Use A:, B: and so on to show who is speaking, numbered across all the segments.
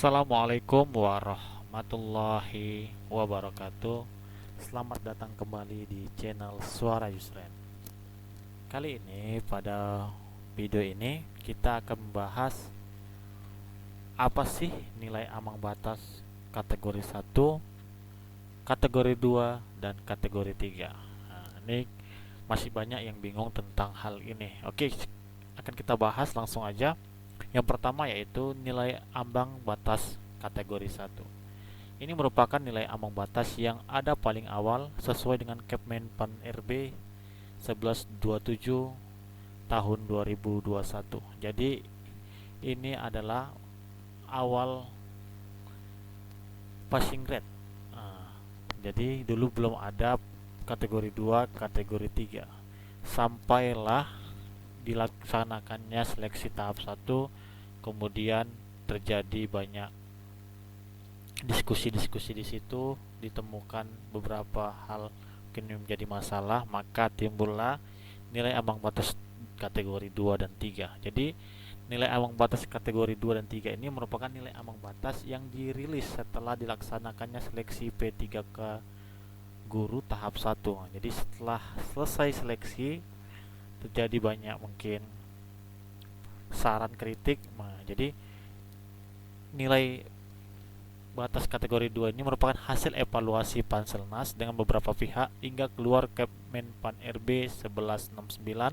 A: Assalamualaikum warahmatullahi wabarakatuh. Selamat datang kembali di channel Suara Yusren. Kali ini pada video ini kita akan membahas apa sih nilai ambang batas kategori 1, kategori 2, dan kategori 3. Nah, ini masih banyak yang bingung tentang hal ini. Oke, akan kita bahas langsung aja. Yang pertama yaitu nilai ambang batas kategori 1. Ini merupakan nilai ambang batas yang ada paling awal sesuai dengan Kepmenpan RB 1127 tahun 2021. Jadi ini adalah awal passing grade. Jadi dulu belum ada kategori 2, kategori 3. Sampailah dilaksanakannya seleksi tahap 1, kemudian terjadi banyak diskusi-diskusi di situ, ditemukan beberapa hal mungkin menjadi masalah, maka timbullah nilai ambang batas kategori 2 dan 3. Jadi nilai ambang batas kategori 2 dan 3 ini merupakan nilai ambang batas yang dirilis setelah dilaksanakannya seleksi P3K guru tahap 1. Jadi setelah selesai seleksi terjadi banyak mungkin saran kritik. Jadi nilai batas kategori 2 ini merupakan hasil evaluasi Panselnas dengan beberapa pihak hingga keluar Kepmenpan RB 1169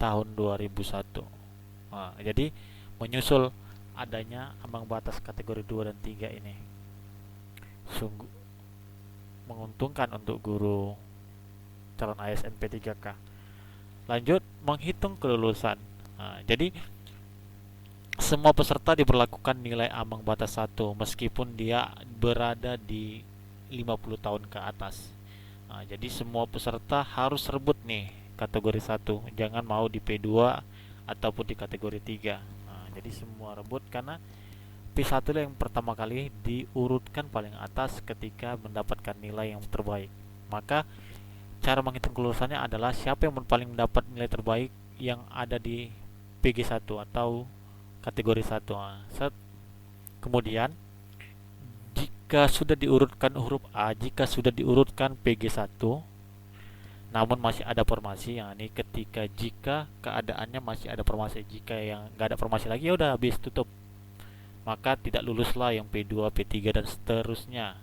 A: tahun 2001. Jadi menyusul adanya ambang batas kategori 2 dan 3 ini sungguh menguntungkan untuk guru calon ASN P3K. Lanjut, menghitung kelulusan. Jadi semua peserta diberlakukan nilai ambang batas 1 meskipun dia berada di 50 tahun ke atas. Jadi semua peserta harus rebut nih kategori 1, jangan mau di P2 ataupun di kategori 3. Jadi semua rebut karena P1 yang pertama kali diurutkan paling atas ketika mendapatkan nilai yang terbaik. Maka cara menghitung kelulusannya adalah siapa yang paling mendapat nilai terbaik yang ada di PG1 atau kategori 1. Kemudian jika sudah diurutkan huruf A, jika sudah diurutkan PG1 namun masih ada formasi, ini jika keadaannya masih ada formasi, jika yang nggak ada formasi lagi ya udah habis tutup, maka tidak luluslah yang P2, P3 dan seterusnya.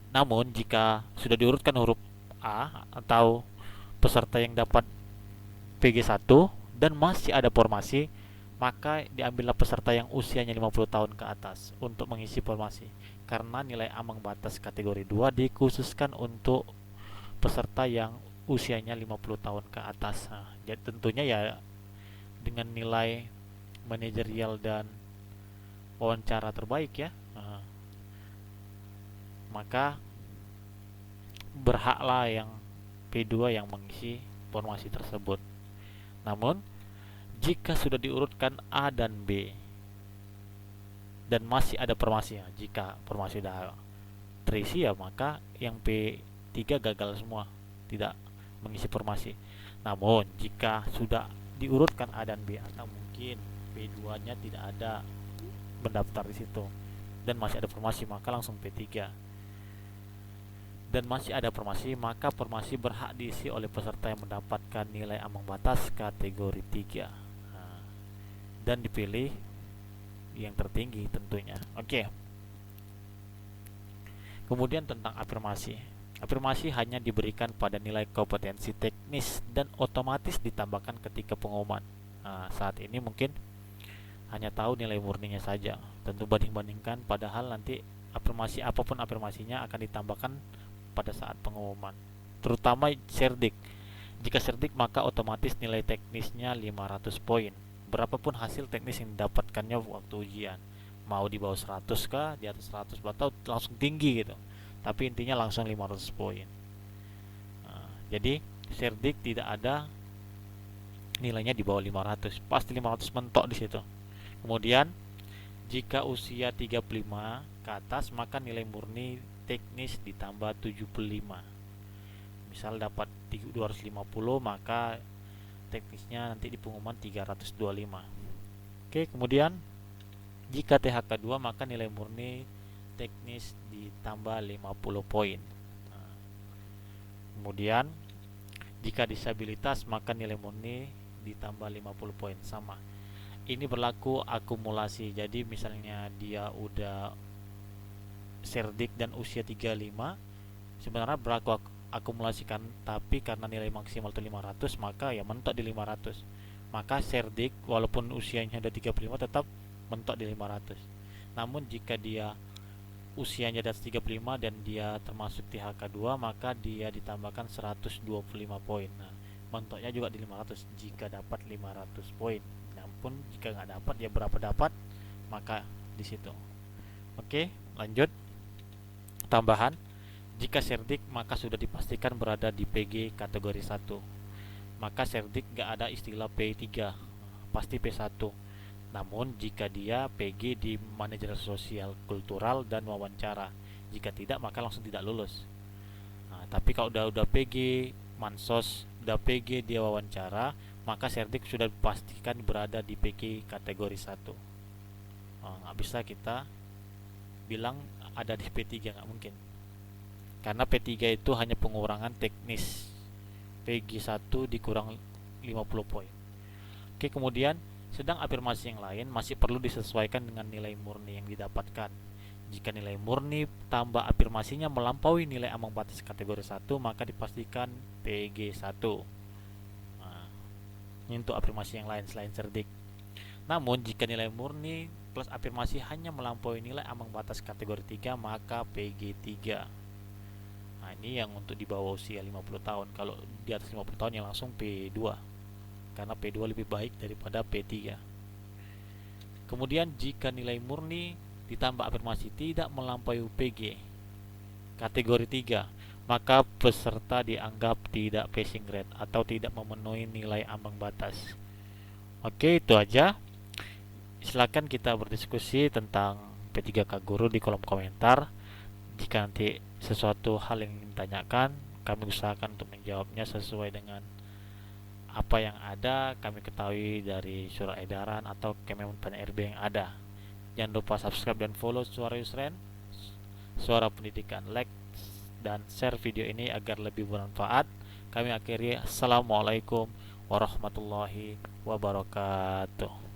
A: Namun jika sudah diurutkan huruf A atau peserta yang dapat PG1 dan masih ada formasi, maka diambillah peserta yang usianya 50 tahun ke atas untuk mengisi formasi. Karena nilai ambang batas kategori 2 dikhususkan untuk peserta yang usianya 50 tahun ke atas. Jadi tentunya ya dengan nilai manajerial dan wawancara terbaik ya. Maka berhaklah yang P2 yang mengisi formasi tersebut. Namun jika sudah diurutkan A dan B dan masih ada formasi, jika formasi sudah terisi ya maka yang P3 gagal semua, tidak mengisi formasi. Namun jika sudah diurutkan A dan B atau mungkin P2-nya tidak ada mendaftar di situ dan masih ada formasi, maka langsung P3. Dan masih ada formasi, maka formasi berhak diisi oleh peserta yang mendapatkan nilai ambang batas kategori 3. Dan dipilih yang tertinggi tentunya. Oke. Kemudian tentang afirmasi. Afirmasi hanya diberikan pada nilai kompetensi teknis dan otomatis ditambahkan ketika pengumuman. Saat ini mungkin hanya tahu nilai murninya saja. Tentu banding-bandingkan, padahal nanti afirmasi apapun afirmasinya akan ditambahkan pada saat pengumuman. Terutama serdik. Jika serdik maka otomatis nilai teknisnya 500 poin. Berapapun hasil teknis yang didapatkannya waktu ujian. Mau di bawah 100 kah, di atas 100 atau langsung tinggi gitu. Tapi intinya langsung 500 poin. Jadi serdik tidak ada nilainya di bawah 500. Pasti 500 mentok di situ. Kemudian jika usia 35 ke atas maka nilai murni teknis ditambah 75. Misal dapat 250 maka teknisnya nanti di pengumuman 325. Oke, kemudian Jika THK 2 maka nilai murni teknis ditambah 50 poin. Nah, kemudian jika disabilitas maka nilai murni ditambah 50 poin, sama. Ini berlaku akumulasi. Jadi misalnya dia udah serdik dan usia 35, sebenarnya berlaku akumulasikan, tapi karena nilai maksimal itu 500 maka ya mentok di 500. Maka serdik walaupun usianya udah 35 tetap mentok di 500. Namun jika dia usianya di atas 35 dan dia termasuk THK 2 maka dia ditambahkan 125 poin. Nah, mentoknya juga di 500 jika dapat 500 poin. Namun jika nggak dapat ya berapa dapat maka di situ. Oke, lanjut. Tambahan, jika serdik maka sudah dipastikan berada di PG kategori 1. Maka serdik nggak ada istilah P3, pasti P1. Namun jika dia PG di manajer sosial kultural dan wawancara, jika tidak maka langsung tidak lulus. Nah, tapi kalau udah PG mansos, udah PG dia wawancara, maka serdik sudah dipastikan berada di PG kategori 1. Nah, nggak bisa kita bilang ada di P3, nggak mungkin. Karena P3 itu hanya pengurangan teknis. PG 1 dikurang 50 poin. Oke, kemudian sedang afirmasi yang lain masih perlu disesuaikan dengan nilai murni yang didapatkan. Jika nilai murni tambah afirmasinya melampaui nilai ambang batas kategori 1 maka dipastikan PG 1. Nah, ini untuk afirmasi yang lain selain serdik. Namun jika nilai murni plus afirmasi hanya melampaui nilai ambang batas kategori 3 maka PG 3. Nah, ini yang untuk di bawah usia 50 tahun. Kalau di atas 50 tahun yang langsung P2. Karena P2 lebih baik daripada P3. Kemudian jika nilai murni ditambah afirmasi tidak melampaui PG kategori 3, maka peserta dianggap tidak passing grade atau tidak memenuhi nilai ambang batas. Oke, itu aja. Silakan kita berdiskusi tentang P3K Guru di kolom komentar. Jika nanti sesuatu hal yang ingin ditanyakan, kami usahakan untuk menjawabnya sesuai dengan apa yang ada kami ketahui dari surat edaran atau Kemenpan RB yang ada. Jangan lupa subscribe dan follow Suara Yusren, Suara Pendidikan. Like dan share video ini agar lebih bermanfaat. Kami akhiri, assalamualaikum warahmatullahi wabarakatuh.